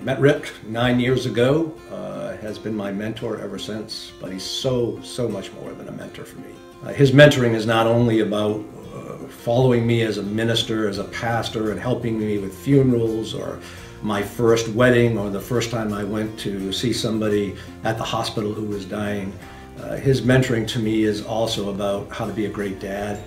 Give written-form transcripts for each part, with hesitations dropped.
Met Rick 9 years ago, has been my mentor ever since, but he's so much more than a mentor for me. His mentoring is not only about following me as a minister, as a pastor, and helping me with funerals or my first wedding or the first time I went to see somebody at the hospital who was dying. His mentoring to me is also about how to be a great dad,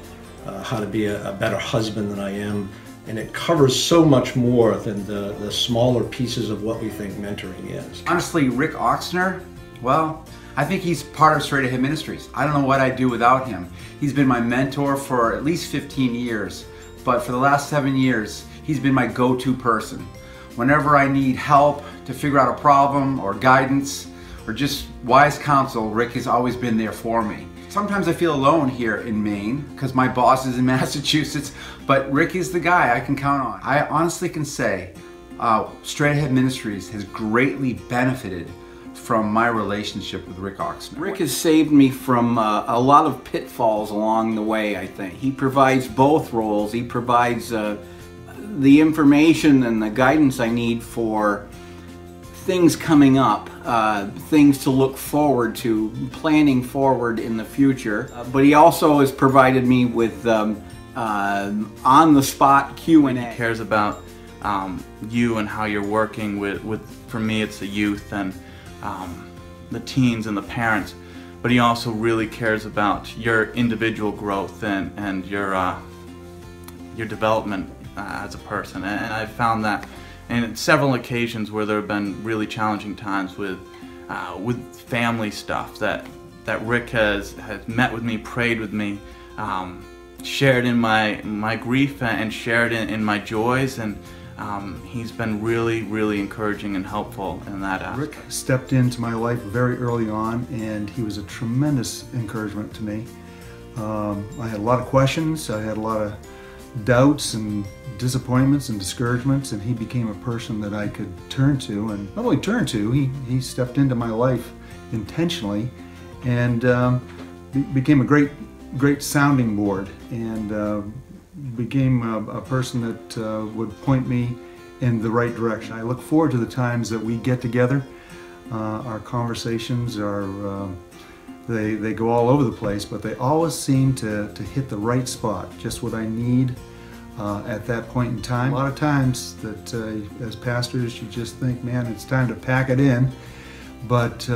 how to be a better husband than I am, and it covers so much more than the smaller pieces of what we think mentoring is. Honestly, Rick Oxner, well, I think he's part of Straight Ahead Ministries. I don't know what I'd do without him. He's been my mentor for at least 15 years, but for the last 7 years, he's been my go-to person. Whenever I need help to figure out a problem or guidance or just wise counsel, Rick has always been there for me. Sometimes I feel alone here in Maine because my boss is in Massachusetts, but Rick is the guy I can count on. I honestly can say Straight Ahead Ministries has greatly benefited from my relationship with Rick Oxner. Rick has saved me from a lot of pitfalls along the way, I think. He provides both roles. He provides the information and the guidance I need for things coming up, things to look forward to, planning forward in the future. But he also has provided me with on-the-spot Q&A. He cares about you and how you're working with, for me, it's the youth and the teens and the parents. But he also really cares about your individual growth and your development as a person. And I've found that in several occasions where there have been really challenging times with family stuff that Rick has met with me, prayed with me, shared in my grief and shared in my joys, and he's been really encouraging and helpful in that aspect. Rick stepped into my life very early on, and he was a tremendous encouragement to me. I had a lot of questions, I had a lot of doubts and disappointments and discouragements, and he became a person that I could turn to, and not only turn to, he stepped into my life intentionally and became a great sounding board, and became a person that would point me in the right direction. I look forward to the times that we get together. Our conversations are they go all over the place, but they always seem to hit the right spot, just what I need at that point in time. A lot of times that as pastors you just think, man, it's time to pack it in, but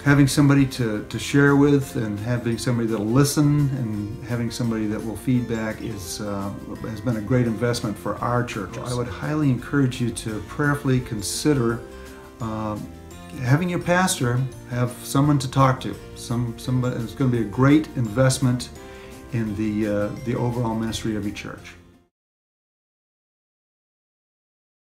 having somebody to share with, and having somebody that'll listen, and having somebody that will feedback has been a great investment for our church. I would highly encourage you to prayerfully consider having your pastor have someone to talk to. Somebody, it's going to be a great investment in the overall ministry of your church.